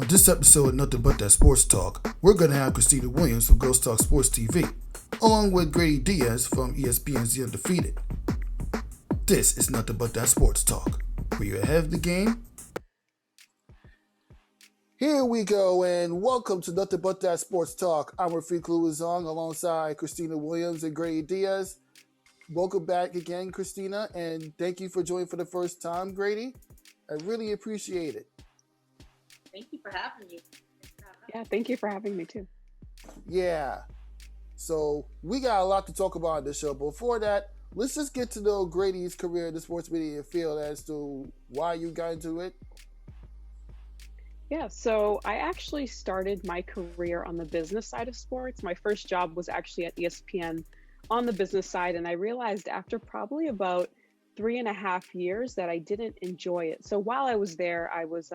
On this episode of Nothing But That Sports Talk, we're going to have Khristina Williams from Ghost Talk Sports TV, along with Greydy Diaz from ESPN's The Undefeated. This is Nothing But That Sports Talk. Were you ahead of the game? Here we go, and welcome to Nothing But That Sports Talk. I'm Rafique Louison alongside Khristina Williams and Greydy Diaz. Welcome back again, Khristina, and thank you for joining for the first time, Greydy. I really appreciate it. Thank you for having me. Yeah, thank you for having me too. Yeah. So we got a lot to talk about on this show. But before that, let's just get to know Greydy's career in the sports media field as to why you got into it. Yeah, so I actually started my career on the business side of sports. My first job was actually at ESPN on the business side, and I realized after probably about 3.5 years that I didn't enjoy it. So while I was there, I was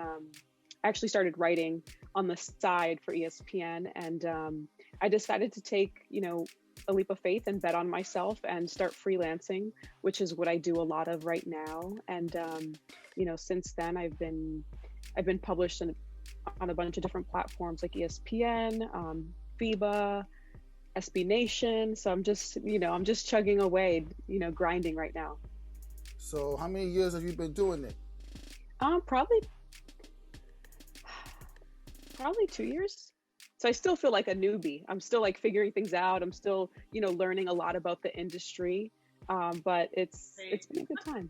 actually started writing on the side for ESPN, and I decided to take, a leap of faith and bet on myself and start freelancing, which is what I do a lot of right now. And since then I've been published on a bunch of different platforms like ESPN, FIBA, SB Nation. So I'm just chugging away, grinding right now. So how many years have you been doing it? Probably 2 years. So I still feel like a newbie. I'm still like figuring things out. I'm still, learning a lot about the industry. But it's been a good time.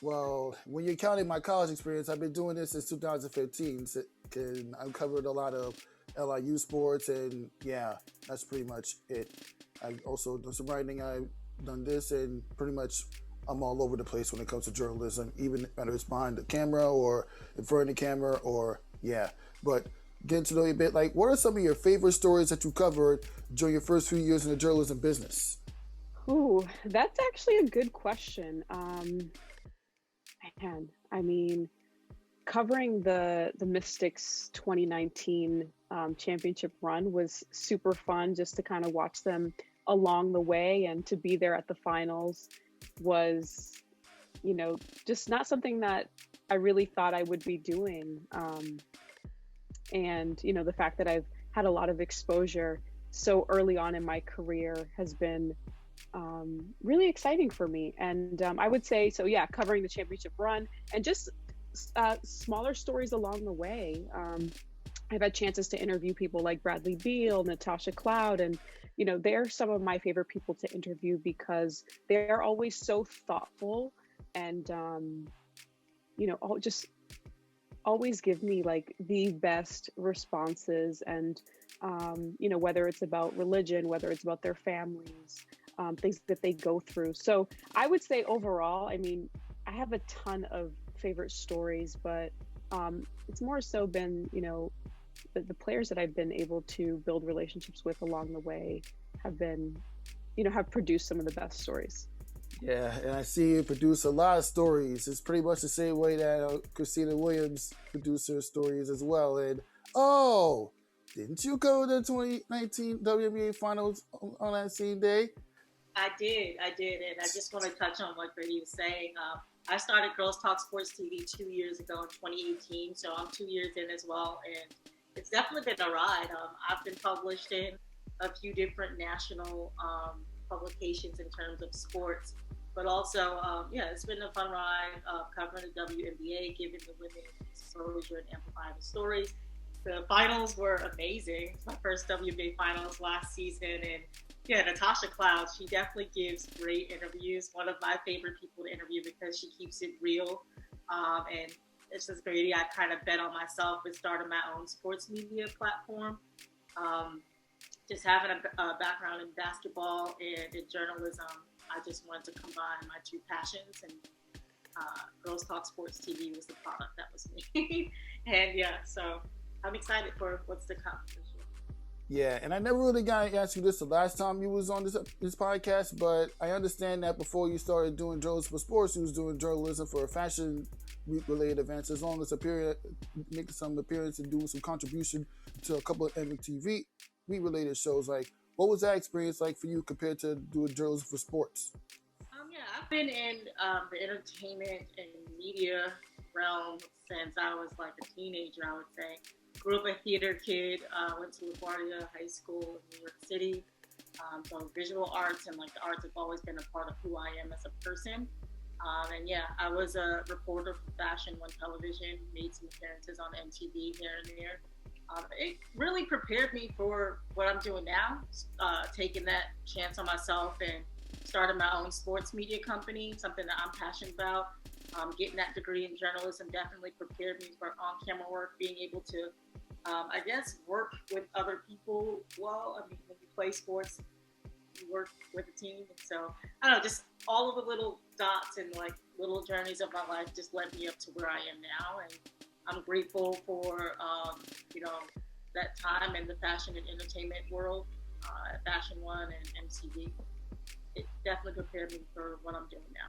Well, when you're counting my college experience, I've been doing this since 2015. And I've covered a lot of LIU sports, and yeah, that's pretty much it. I've also done some writing. I've done this, and pretty much I'm all over the place when it comes to journalism, even whether it's behind the camera or in front of the camera or, yeah. But getting to know you a bit, like, what are some of your favorite stories that you covered during your first few years in the journalism business? Ooh, that's actually a good question. Covering the Mystics 2019 championship run was super fun, just to kind of watch them along the way, and to be there at the finals was, just not something that I really thought I would be doing. And the fact that I've had a lot of exposure so early on in my career has been really exciting for me. And I would say, so yeah, covering the championship run and just smaller stories along the way. I've had chances to interview people like Bradley Beal, Natasha Cloud, and they're some of my favorite people to interview because they're always so thoughtful and just always give me like the best responses. And whether it's about religion, whether it's about their families, things that they go through. So I would say overall, I have a ton of favorite stories, but it's more so been, the players that I've been able to build relationships with along the way have been, have produced some of the best stories. Yeah, and I see you produce a lot of stories. It's pretty much the same way that Khristina Williams produced her stories as well. And, didn't you go to the 2019 WNBA Finals on that same day? I did, and I just want to touch on what Greydy was saying. I started Girls Talk Sports TV 2 years ago in 2018, so I'm 2 years in as well, and it's definitely been a ride. I've been published in a few different national publications in terms of sports, but also, it's been a fun ride covering the WNBA, giving the women exposure and amplifying the stories. The finals were amazing. My first WNBA finals last season, and yeah, Natasha Cloud, she definitely gives great interviews. One of my favorite people to interview because she keeps it real. And it's just great. I kind of bet on myself with starting my own sports media platform. Just having a background in basketball and in journalism, I just wanted to combine my two passions, and Girls Talk Sports TV was the product that was me. And yeah, so I'm excited for what's to come. Yeah, and I never really got to ask you this the last time you was on this podcast, but I understand that before you started doing journalism for sports, you was doing journalism for fashion week-related events, as long as making some appearance and doing some contribution to a couple of MTV week-related shows. Like, what was that experience like for you compared to doing journalism for sports? I've been in the entertainment and media realm since I was like a teenager, I would say. Grew up a theater kid, went to LaGuardia High School in New York City. So visual arts and like the arts have always been a part of who I am as a person. And yeah, I was a reporter for Fashion One Television, made some appearances on MTV here and there. It really prepared me for what I'm doing now, taking that chance on myself and starting my own sports media company, something that I'm passionate about. Getting that degree in journalism definitely prepared me for on-camera work, being able to, I guess, work with other people well. I mean, when you play sports, you work with a team. And so, I don't know, just all of the little dots and like little journeys of my life just led me up to where I am now. And I'm grateful for, that time in the fashion and entertainment world at Fashion One and MTV. It definitely prepared me for what I'm doing now.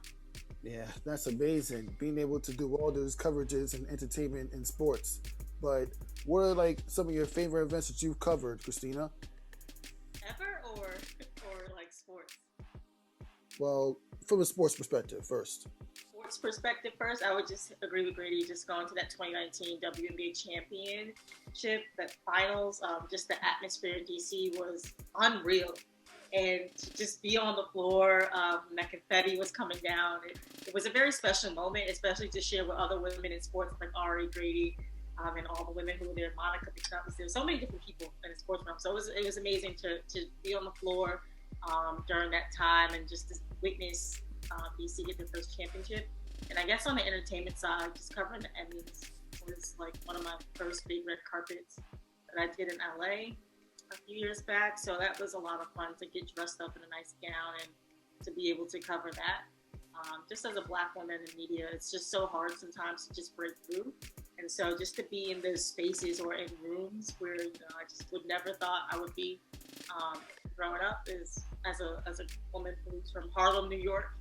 Yeah, that's amazing. Being able to do all those coverages and entertainment and sports. But what are like some of your favorite events that you've covered, Khristina? Ever or like sports? Well, from a sports perspective first. Sports perspective first, I would just agree with Grady. Just going to that 2019 WNBA championship, that finals, just the atmosphere in DC was unreal. And to just be on the floor when that confetti was coming down, it was a very special moment, especially to share with other women in sports like Ari, Grady, and all the women who were there, Monica, because there were so many different people in the sports realm. So it was amazing to be on the floor during that time and just to witness DC get their first championship. And I guess on the entertainment side, just covering the Emmys was like one of my first big red carpets that I did in LA a few years back. So that was a lot of fun to get dressed up in a nice gown and to be able to cover that. Just as a Black woman in media, it's just so hard sometimes to just break through. And so just to be in those spaces or in rooms where I just would never thought I would be growing up is as a woman who's from Harlem, New York.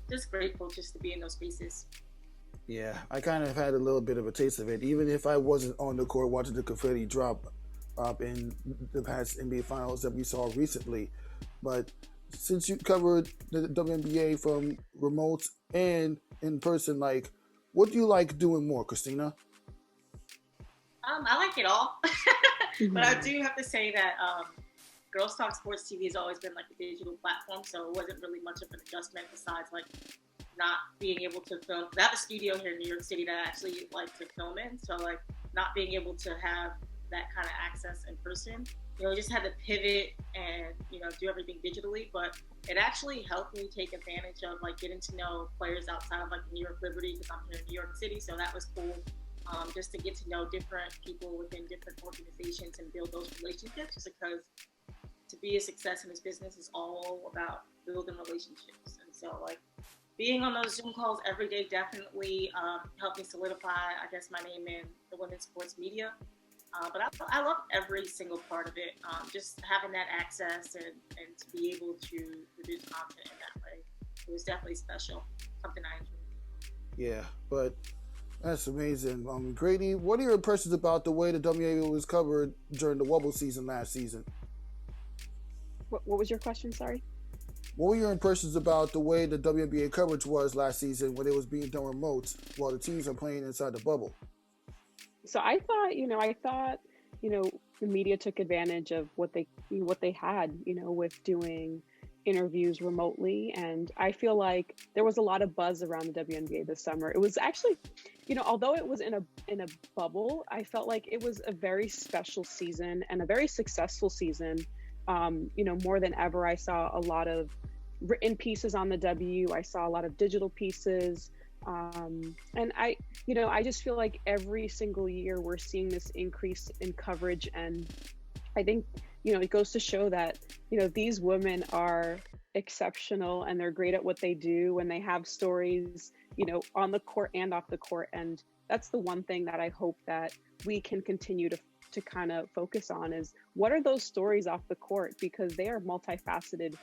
Just grateful just to be in those spaces. Yeah, I kind of had a little bit of a taste of it, even if I wasn't on the court watching the confetti drop up in the past NBA finals that we saw recently. But since you covered the WNBA from remote and in person, like, what do you like doing more, Khristina? I like it all, but I do have to say that Girls Talk Sports TV has always been like a digital platform, so it wasn't really much of an adjustment besides like not being able to film. I have a studio here in New York City that I actually like to film in, so like not being able to have that kind of access in person, just had to pivot and do everything digitally. But it actually helped me take advantage of like getting to know players outside of like New York Liberty, because I'm here in New York City, so that was cool. Just to get to know different people within different organizations and build those relationships, because to be a success in this business is all about building relationships. And so like being on those Zoom calls every day definitely helped me solidify, I guess, my name in the women's sports media. But I love every single part of it. Just having that access and to be able to produce content in that way. It was definitely special, something I enjoyed. Yeah, but that's amazing. Grady, what are your impressions about the way the WNBA was covered during the Wubble season last season? What was your question? Sorry. What were your impressions about the way the WNBA coverage was last season when it was being done remote while the teams are playing inside the bubble? So I thought, the media took advantage of what they had, with doing interviews remotely. And I feel like there was a lot of buzz around the WNBA this summer. It was actually, although it was in a bubble, I felt like it was a very special season and a very successful season. More than ever, I saw a lot of written pieces on the W. I saw a lot of digital pieces. And I just feel like every single year we're seeing this increase in coverage. And I think, it goes to show that, these women are exceptional and they're great at what they do when they have stories, on the court and off the court. And that's the one thing that I hope that we can continue to kind of focus on is what are those stories off the court, because they are multifaceted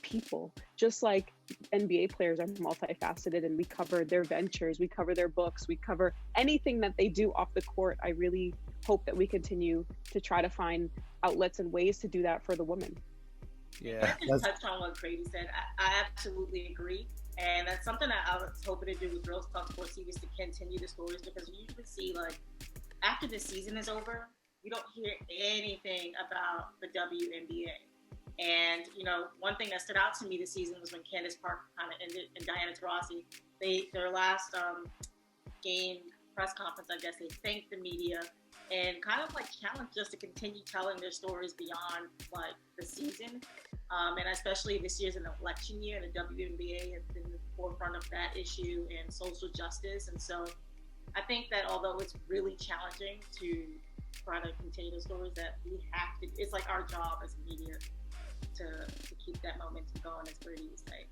people, just like NBA players are multifaceted, and we cover their ventures, we cover their books, we cover anything that they do off the court. I really hope that we continue to try to find outlets and ways to do that for the women. Yeah. Just touch on what Grady said. I absolutely agree. And that's something that I was hoping to do with Girls Talk Sports TV, is to continue the stories, because you usually see, like, after the season is over, you don't hear anything about the WNBA. And, you know, one thing that stood out to me this season was when Candace Parker kind of ended, and Diana Taurasi, their last game press conference, I guess, they thanked the media and kind of like challenged us to continue telling their stories beyond like the season. And especially this year's an election year, and the WNBA has been in the forefront of that issue and social justice. And so I think that although it's really challenging to try to continue the stories, that we have to, it's like our job as media to keep that momentum going, as Greydy was saying.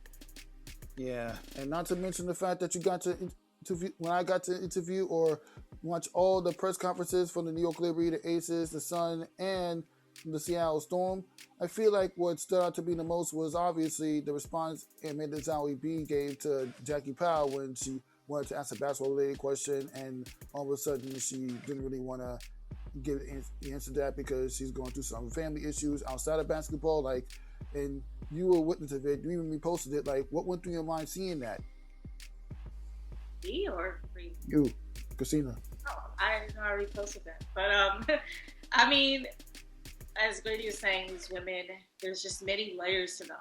Yeah, and not to mention the fact that you got to interview, when I got to interview or watch all the press conferences from the New York Liberty, the Aces, the Sun, and the Seattle Storm, I feel like what stood out to me the most was obviously the response Amanda Zawi B gave to Jackie Powell when she wanted to ask a basketball-related question, and all of a sudden she didn't really want to give the answer to that because she's going through some family issues outside of basketball. Like, and you were a witness of it. You even reposted it. Like, what went through your mind seeing that? Me or Greydy? You, Khristina. Oh, I didn't know I reposted that. But I mean, as Greydy was saying, these women, there's just many layers to them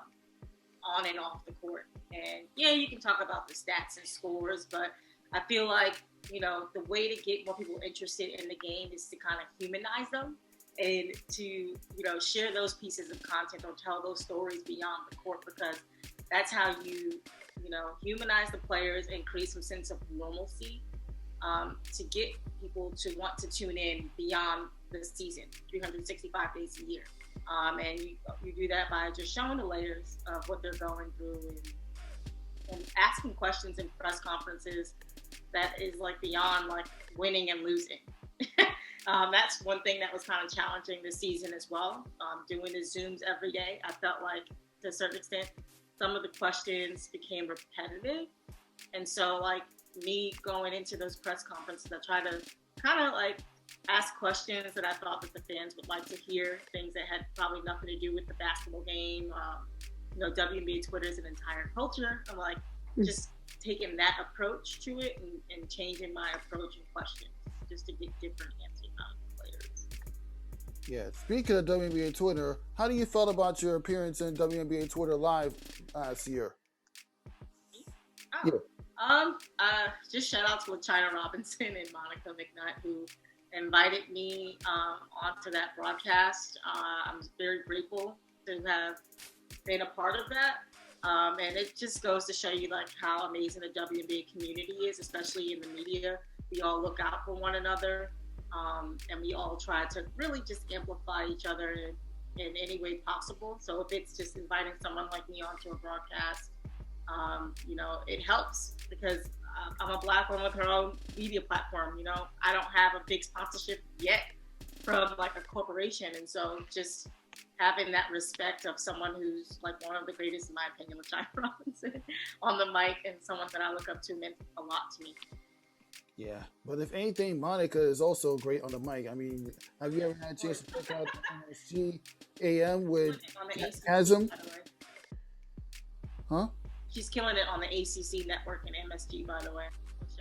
on and off the court. And yeah, you can talk about the stats and scores, but I feel like, you know, the way to get more people interested in the game is to kind of humanize them and to, you know, share those pieces of content or tell those stories beyond the court, because that's how you know, humanize the players and create some sense of normalcy, to get people to want to tune in beyond the season, 365 days a year. And you do that by just showing the layers of what they're going through and asking questions in press conferences that is like beyond like winning and losing. That's one thing that was kind of challenging this season as well. Doing the Zooms every day, I felt like to a certain extent, some of the questions became repetitive. And so like me going into those press conferences, I try to kind of like ask questions that I thought that the fans would like to hear, things that had probably nothing to do with the basketball game. You know, WNBA Twitter is an entire culture. I'm like just taking that approach to it and changing my approach and questions just to get different answers out of the players. Yeah, speaking of WNBA Twitter, how do you felt about your appearance in WNBA Twitter Live last year? Oh. Yeah. Just shout out to China Robinson and Monica McNutt, who invited me onto that broadcast. I'm very grateful to have been a part of that. And it just goes to show you like how amazing the WNBA community is, especially in the media. We all look out for one another, and we all try to really just amplify each other in any way possible. So if it's just inviting someone like me onto a broadcast, you know, it helps because I'm a Black woman with her own media platform. You know, I don't have a big sponsorship yet from like a corporation, and so just having that respect of someone who's like one of the greatest in my opinion, with China Robinson on the mic, and someone that I look up to, meant a lot to me. Yeah, but if anything, Monica is also great on the mic. I mean, have you ever had a chance to check out MSG AM with Chasm? Huh? She's killing it on the ACC network and MSG, by the way.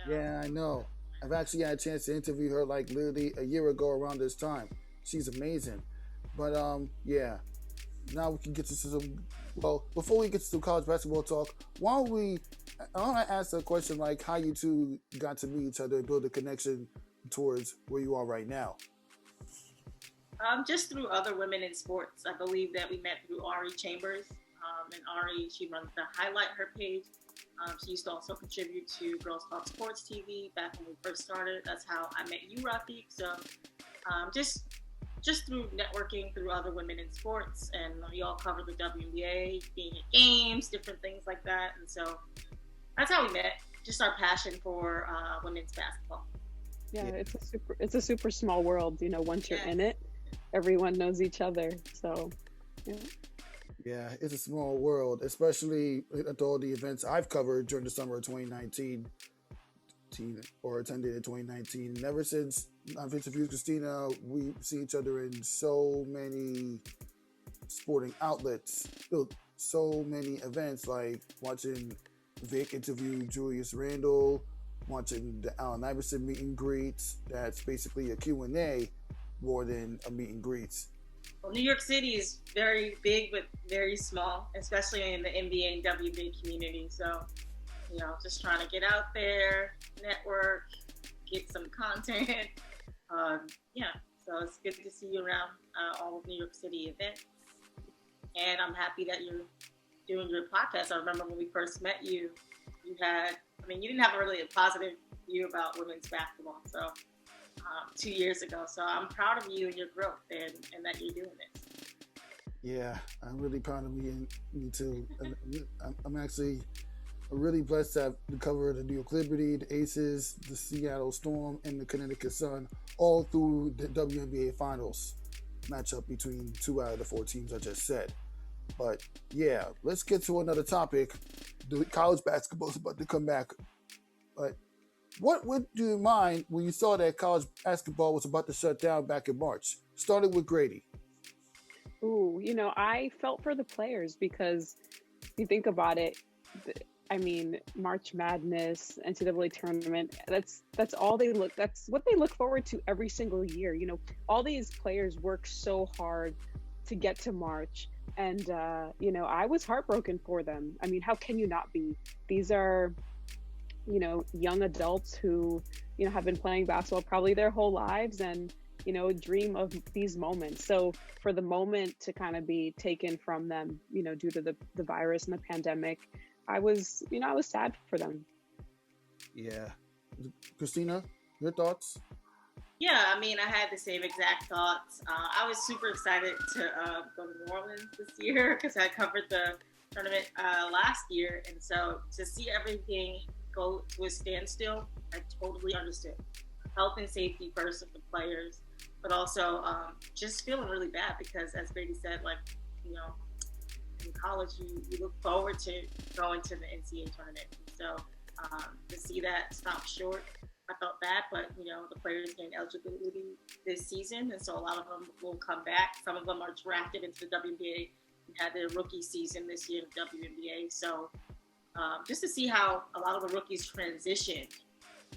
Yeah, I know. I've actually had a chance to interview her like literally a year ago around this time. She's amazing. But yeah, now we can get to some. Well, before we get to some college basketball talk, I want to ask a question like how you two got to meet each other and build a connection towards where you are right now. Just through other women in sports. I believe that we met through Ari Chambers. And Ari, she runs the Highlight Her page. She used to also contribute to Girls Talk Sports TV back when we first started. That's how I met you, Rafique. So just through networking through other women in sports, and we all cover the WNBA, being at games, different things like that. And so that's how we met. Just our passion for women's basketball. Yeah, it's a super small world. You know, once you're in it, everyone knows each other. So, yeah. Yeah, it's a small world, especially at all the events I've covered during the summer of 2019 or attended in 2019. And ever since I've interviewed Khristina, we see each other in so many sporting outlets, so many events, like watching Vic interviewed Julius Randle, watching the Allen Iverson meet and greets. That's basically a Q&A more than a meet and greets. Well, New York City is very big but very small, especially in the NBA and WNBA community. So, just trying to get out there, network, get some content. Yeah, so it's good to see you around all of New York City events. And I'm happy that you're doing your podcast. I remember when we first met you, you didn't have really a positive view about women's basketball. So 2 years ago. So I'm proud of you and your growth and that you're doing this. Yeah, I'm really proud of me too. I'm actually really blessed to have cover the New York Liberty, the Aces, the Seattle Storm, and the Connecticut Sun all through the WNBA Finals matchup between 2 out of the 4 teams I just said. But yeah, let's get to another topic. The college basketball is about to come back. But what would you mind when you saw that college basketball was about to shut down back in March? Started with Greydy. Ooh, I felt for the players because if you think about it, March Madness, NCAA tournament, that's what they look forward to every single year. All these players work so hard to get to March. And, I was heartbroken for them. How can you not be? These are, young adults who, have been playing basketball probably their whole lives and, dream of these moments. So for the moment to kind of be taken from them, due to the virus and the pandemic, I was sad for them. Yeah. Khristina, your thoughts? Yeah, I had the same exact thoughts. I was super excited to go to New Orleans this year because I covered the tournament last year. And so to see everything go to a standstill, I totally understood. Health and safety first of the players, but also just feeling really bad because, as Grady said, in college, you look forward to going to the NCAA tournament. So to see that stop short, I felt bad, but the players gained eligibility this season, and so a lot of them will come back. Some of them are drafted into the WNBA and had their rookie season this year in the WNBA. So just to see how a lot of the rookies transitioned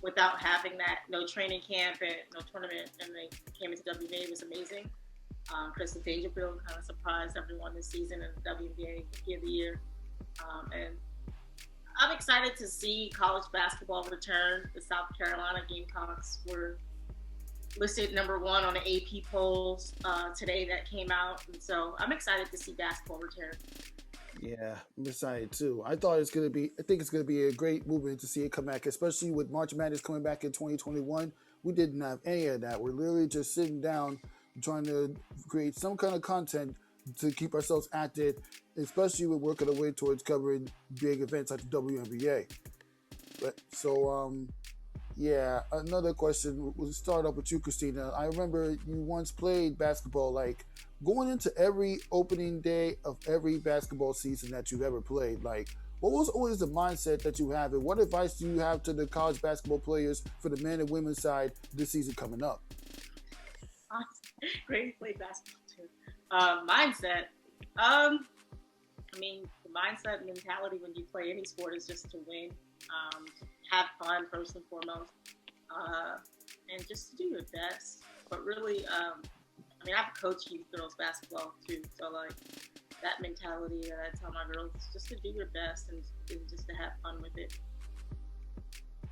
without having that no training camp and no tournament, and they came into WNBA was amazing. Kristen Dangerfield kind of surprised everyone this season in the WNBA Rookie of the Year, and I'm excited to see college basketball return. The South Carolina Gamecocks were listed number 1 on the AP polls today that came out. And so I'm excited to see basketball return. Yeah, I'm excited too. I think it's going to be a great movement to see it come back, especially with March Madness coming back in 2021. We didn't have any of that. We're literally just sitting down trying to create some kind of content to keep ourselves active, especially with working our way towards covering big events like the WNBA. Yeah, another question. We'll start up with you, Khristina. I remember you once played basketball, like going into every opening day of every basketball season that you've ever played. Like, what was always the mindset that you have, and what advice do you have to the college basketball players for the men and women's side this season coming up? Great to play basketball too. Mindset. The mindset mentality when you play any sport is just to win, have fun first and foremost, and just to do your best. But really, I've coached youth girls basketball too, so that mentality that I tell my girls is just to do your best and just to have fun with it.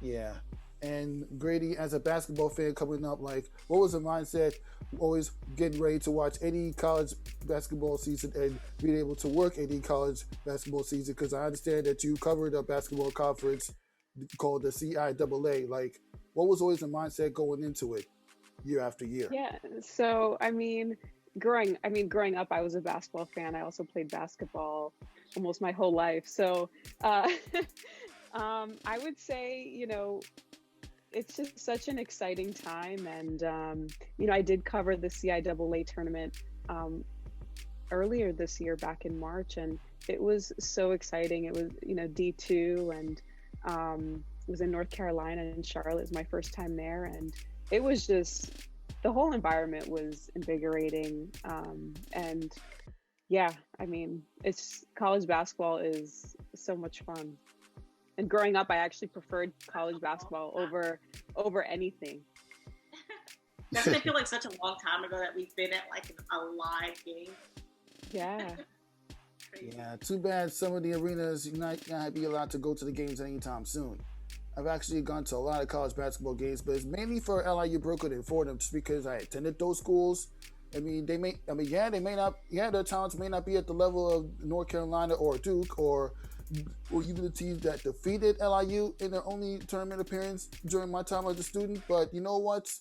Yeah. And Grady, as a basketball fan coming up, what was the mindset always getting ready to watch any college basketball season and being able to work any college basketball season? Because I understand that you covered a basketball conference called the CIAA. What was always the mindset going into it year after year? Yeah. So, growing up, I was a basketball fan. I also played basketball almost my whole life. So, I would say, it's just such an exciting time. And, I did cover the CIAA tournament earlier this year, back in March, and it was so exciting. It was, D2, and it was in North Carolina, and Charlotte. It was my first time there. And it was just, the whole environment was invigorating. And yeah, it's college basketball is so much fun. And growing up, I actually preferred college basketball over anything. Doesn't it feel like such a long time ago that we've been at like a live game? Yeah. Crazy. Yeah, too bad some of the arenas you're not gonna be allowed to go to the games anytime soon. I've actually gone to a lot of college basketball games, but it's mainly for LIU, Brooklyn, and Fordham, just because I attended those schools. I mean, they may not, their talents may not be at the level of North Carolina or Duke or even the teams that defeated LIU in their only tournament appearance during my time as a student. But you know what?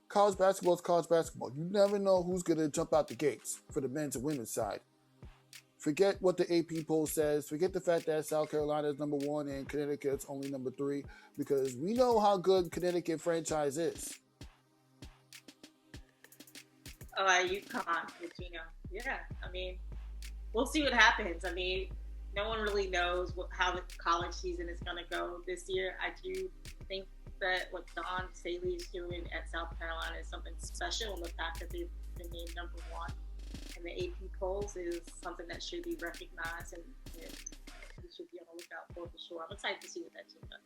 College basketball is college basketball. You never know who's going to jump out the gates for the men's and women's side. Forget what the AP poll says. Forget the fact that South Carolina is number 1 and Connecticut's only number 3, because we know how good Connecticut franchise is. UConn, Khristina. Yeah, I mean, we'll see what happens. I mean, no one really knows how the college season is going to go this year. I do think that what Don Staley is doing at South Carolina is something special, and the fact that they've been named number 1 in the AP polls is something that should be recognized, and we should be on the lookout for sure. I'm excited to see what that team does.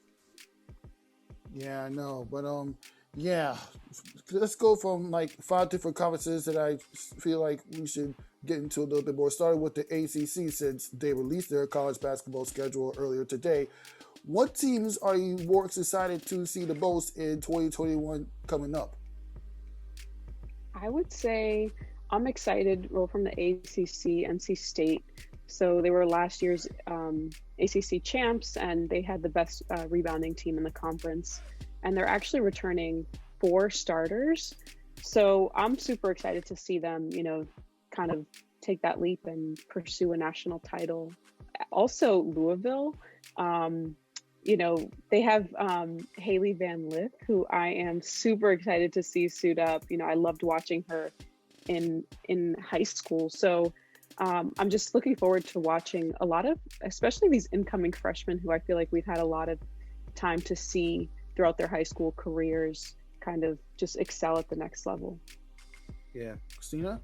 Yeah, I know, but yeah, let's go from like 5 different conferences that I feel like we should get into a little bit more. Starting with the ACC, since they released their college basketball schedule earlier today. What teams are you more excited to see the most in 2021 coming up? I would say I'm excited. Well, from the ACC, NC State. So they were last year's ACC champs, and they had the best rebounding team in the conference. And they're actually returning 4 starters. So I'm super excited to see them, kind of take that leap and pursue a national title. Also, Louisville, they have Haley Van Lith, who I am super excited to see suit up. I loved watching her in high school. So I'm just looking forward to watching a lot of, especially these incoming freshmen who I feel like we've had a lot of time to see throughout their high school careers kind of just excel at the next level. Yeah. Khristina?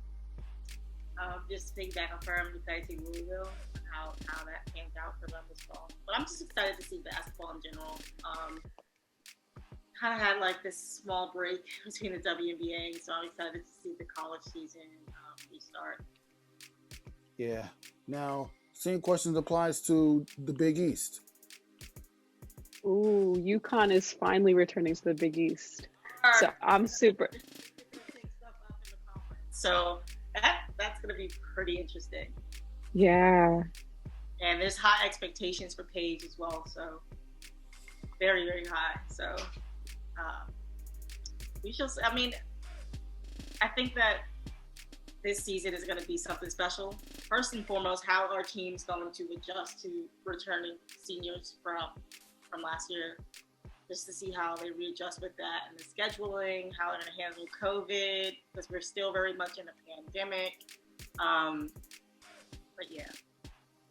Just piggyback on firm, excited to see Louisville, how that pans out for them this fall. But I'm just excited to see basketball in general. Kind of had like this small break between the WNBA, so I'm excited to see the college season restart. Yeah. Now, same question applies to the Big East. Ooh, UConn is finally returning to the Big East. So I'm super. So that's going to be pretty interesting. Yeah. And there's high expectations for Paige as well. So very, very high. So we shall see. I mean, I think that this season is going to be something special. First and foremost, how our team's going to adjust to returning seniors from last year, just to see how they readjust with that and the scheduling, how they're going to handle COVID, because we're still very much in a pandemic. But yeah,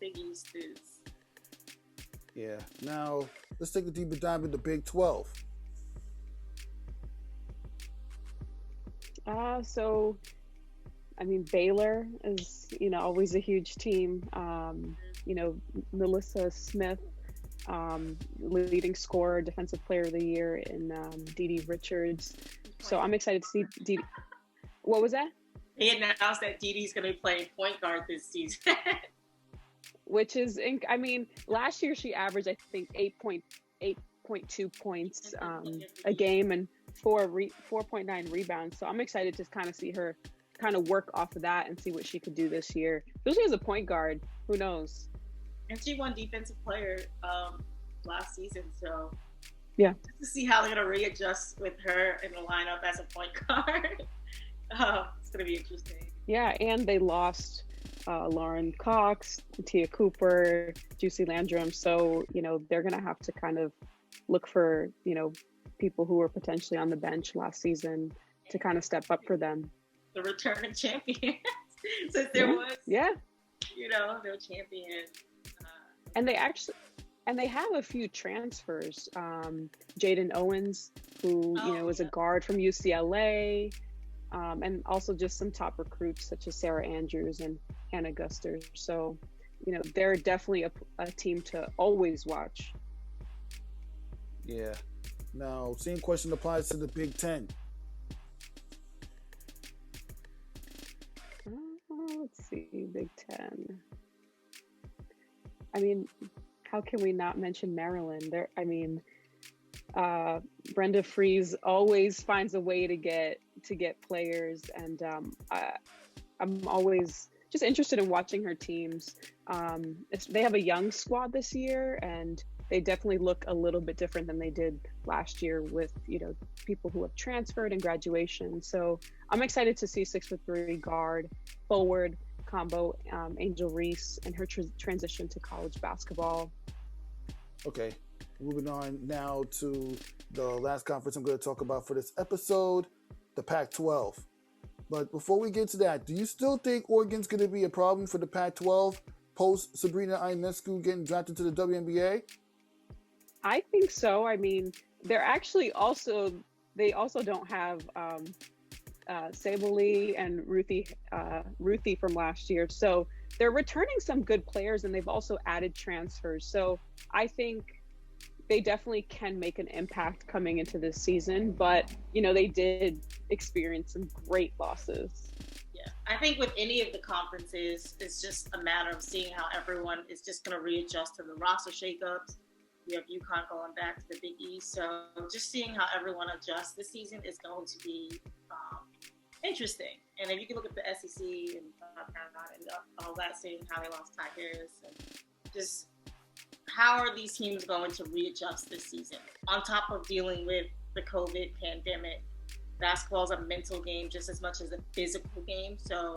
Big East is. Yeah. Now, let's take a deeper dive into Big 12. So, I mean, Baylor is, always a huge team. Melissa Smith, leading scorer, defensive player of the year in Dee Richards. So I'm excited to see Dee. What was that? They announced that Dee Dee's going to be playing point guard this season. Which is, last year she averaged, I think, 8.2 points a game and 4.9 rebounds. So I'm excited to kind of see her kind of work off of that and see what she could do this year. Especially as a point guard, who knows? And she won defensive player last season. So yeah, just to see how they're going to readjust with her in the lineup as a point guard. It's going to be interesting. Yeah, and they lost Lauren Cox, Tia Cooper, Juicy Landrum. So, they're going to have to kind of look for, people who were potentially on the bench last season to kind of step up for them. The returning champions. Since there was, no champion. And they have a few transfers. Jaden Owens, who, is a guard from UCLA. And also just some top recruits such as Sarah Andrews and Hannah Guster. So, they're definitely a team to always watch. Yeah. Now, same question applies to the Big Ten. Let's see, Big Ten. I mean, how can we not mention Maryland? Brenda Fries always finds a way to get players, and I'm always just interested in watching her teams. They have a young squad this year, and they definitely look a little bit different than they did last year with, people who have transferred and graduation. So I'm excited to see 6'3" guard, forward combo, Angel Reese, and her transition to college basketball. Okay, moving on now to the last conference I'm going to talk about for this episode, the Pac-12. But before we get to that, do you still think Oregon's going to be a problem for the Pac-12 post Sabrina Ionescu getting drafted to the WNBA? I think so. I mean, they're actually they also don't have Sabally and Ruthie from last year. So they're returning some good players, and they've also added transfers. So I think they definitely can make an impact coming into this season, but they did experience some great losses. Yeah, I think with any of the conferences, it's just a matter of seeing how everyone is just going to readjust to the roster shakeups. You have UConn going back to the Big East, so just seeing how everyone adjusts this season is going to be interesting. And if you can look at the SEC and all that, seeing how they lost Ty Harris, and just how are these teams going to readjust this season? On top of dealing with the COVID pandemic, basketball is a mental game just as much as a physical game. So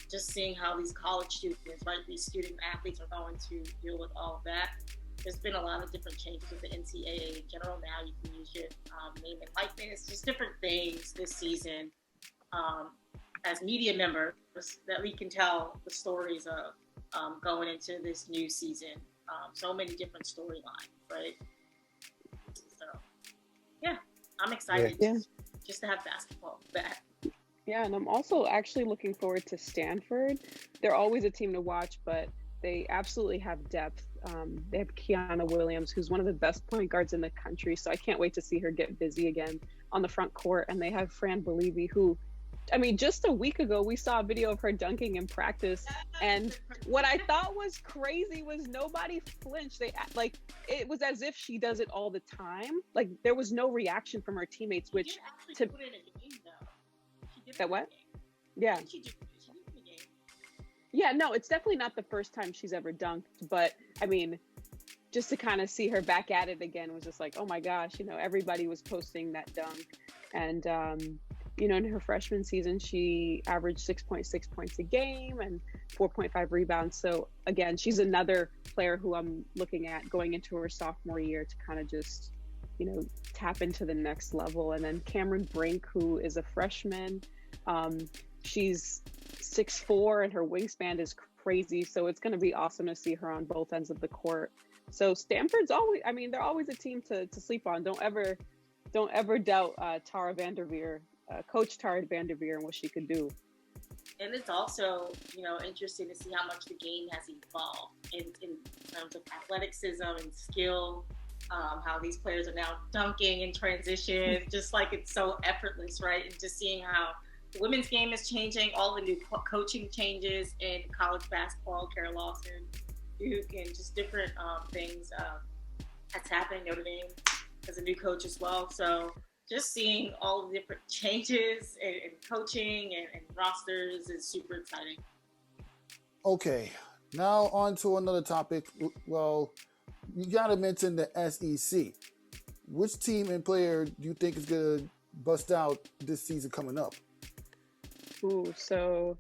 just seeing how these college students, right, these student athletes are going to deal with all of that. There's been a lot of different changes with the NCAA in general. Now you can use your name and likeness, just different things this season. As media members, that we can tell the stories of going into this new season. So many different storylines, right? So, yeah, I'm excited just to have basketball back. Yeah, and I'm also actually looking forward to Stanford. They're always a team to watch, but they absolutely have depth. They have Kiana Williams, who's one of the best point guards in the country, so I can't wait to see her get busy again on the front court. And they have Fran Believy, who, just a week ago, we saw a video of her dunking in practice, and what I thought was crazy was nobody flinched. It was as if she does it all the time. Like, there was no reaction from her teammates, which... She did put in a game, though. She did that what? Yeah. Yeah, no, it's definitely not the first time she's ever dunked, but just to kind of see her back at it again was just like, oh my gosh, everybody was posting that dunk. And, in her freshman season, she averaged 6.6 points a game and 4.5 rebounds. So again, she's another player who I'm looking at going into her sophomore year to kind of just, tap into the next level. And then Cameron Brink, who is a freshman, she's 6'4", and her wingspan is crazy. So it's going to be awesome to see her on both ends of the court. So Stanford's always, they're always a team to sleep on. Don't ever doubt Tara Vanderveer, Coach Tara Vanderveer, and what she could do. And it's also, interesting to see how much the game has evolved in terms of athleticism and skill. How these players are now dunking in transition, just like it's so effortless, right? And just seeing how the women's game is changing, all the new coaching changes in college basketball, Kara Lawson, Duke, and just different things that's happening. Notre Dame as a new coach as well. So just seeing all the different changes in coaching and rosters is super exciting. Okay, now on to another topic. Well, you got to mention the SEC. Which team and player do you think is going to bust out this season coming up? Ooh, so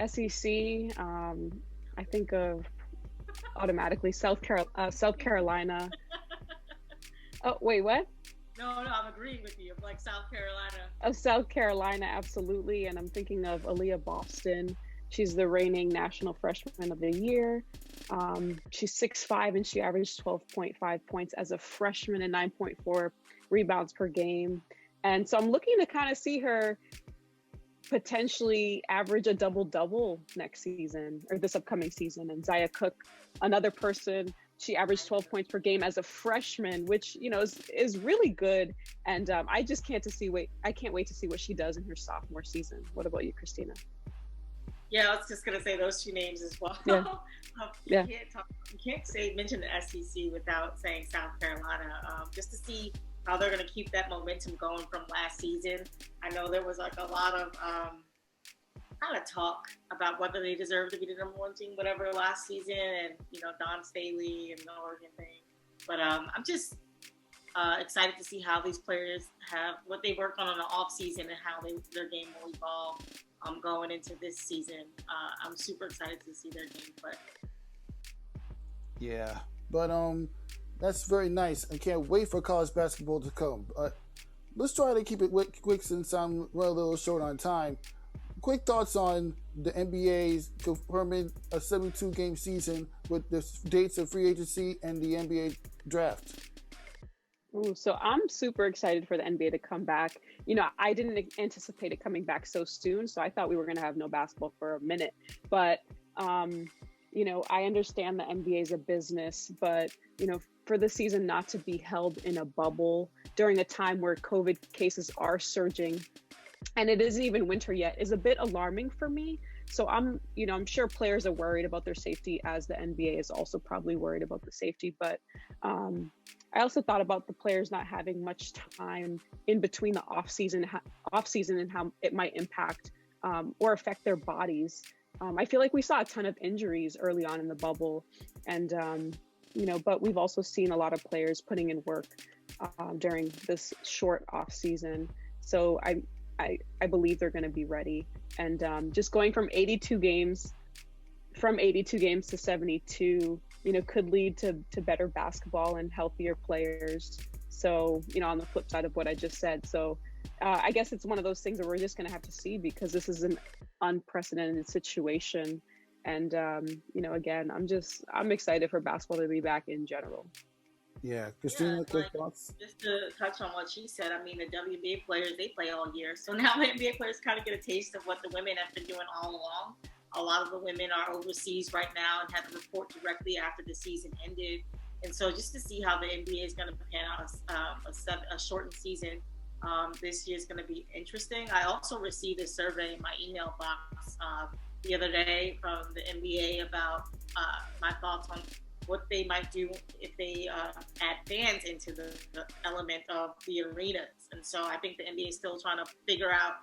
SEC, I think of automatically South Carolina. Oh, wait, what? No, I'm agreeing with you. Like South Carolina. South Carolina, absolutely. And I'm thinking of Aaliyah Boston. She's the reigning National Freshman of the Year. She's 6'5", and she averaged 12.5 points as a freshman and 9.4 rebounds per game. And so I'm looking to kind of see her potentially average a double-double next season, or this upcoming season. And Zaya Cook, another person She averaged 12 points per game as a freshman, which, is really good. And I can't wait to see what she does in her sophomore season. What about you, Khristina? Yeah, I was just gonna say those two names as well. Yeah. Yeah. You can't mention the SEC without saying South Carolina. Just to see how they're gonna keep that momentum going from last season. I know there was like a lot of kind of talk about whether they deserve to be the number one team, whatever, last season, and Don Staley and the Oregon thing. But I'm just excited to see how these players have what they work on the off season and how their game will evolve going into this season. I'm super excited to see their game play. Yeah, but that's very nice. I can't wait for college basketball to come. Let's try to keep it quick since I'm running a little short on time. Quick thoughts on the NBA's confirming a 72-game season with the dates of free agency and the NBA draft. Ooh, so I'm super excited for the NBA to come back. I didn't anticipate it coming back so soon, so I thought we were going to have no basketball for a minute. But, I understand the NBA is a business, but, for the season not to be held in a bubble during a time where COVID cases are surging, and it isn't even winter yet, is a bit alarming for me. So I'm sure players are worried about their safety, as the NBA is also probably worried about the safety. But I also thought about the players not having much time in between the off season and how it might impact or affect their bodies. I feel like we saw a ton of injuries early on in the bubble, and but we've also seen a lot of players putting in work during this short off season. So I believe they're going to be ready. And just going from 82 games to 72, could lead to better basketball and healthier players. So, on the flip side of what I just said. So I guess it's one of those things that we're just going to have to see, because this is an unprecedented situation. And, again, I'm excited for basketball to be back in general. Yeah, Khristina, quick thoughts? Just to touch on what she said, I mean, the WNBA players, they play all year. So now the NBA players kind of get a taste of what the women have been doing all along. A lot of the women are overseas right now and had to report directly after the season ended. And so just to see how the NBA is going to pan out a shortened season this year is going to be interesting. I also received a survey in my email box the other day from the NBA about my thoughts on what they might do if they add fans into the element of the arenas. And so I think the NBA is still trying to figure out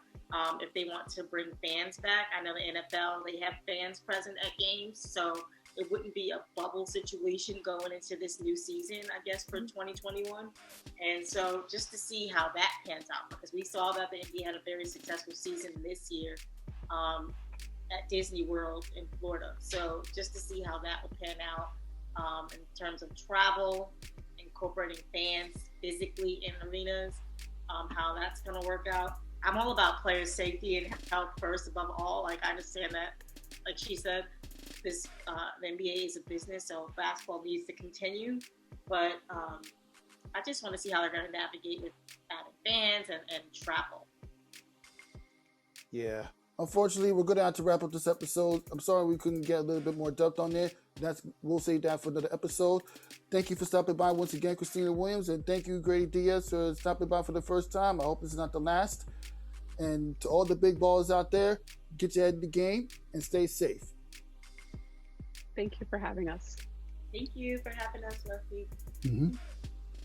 if they want to bring fans back. I know the NFL, they have fans present at games, so it wouldn't be a bubble situation going into this new season, I guess, for 2021. And so just to see how that pans out, because we saw that the NBA had a very successful season this year at Disney World in Florida. So just to see how that will pan out in terms of travel, incorporating fans physically in arenas, how that's going to work out. I'm all about player safety and health first above all. Like, I understand that, like she said, the NBA is a business, so basketball needs to continue. But I just want to see how they're going to navigate with adding fans and travel. Yeah. Unfortunately, we're going to have to wrap up this episode. I'm sorry we couldn't get a little bit more depth on it. We'll save that for another episode. Thank you for stopping by once again, Khristina Williams, and thank you, Greydy Diaz, for stopping by for the first time. I hope this is not the last. And to all the big balls out there, get your head in the game and stay safe. Thank you for having us. Thank you for having us, Rafique. Mm-hmm.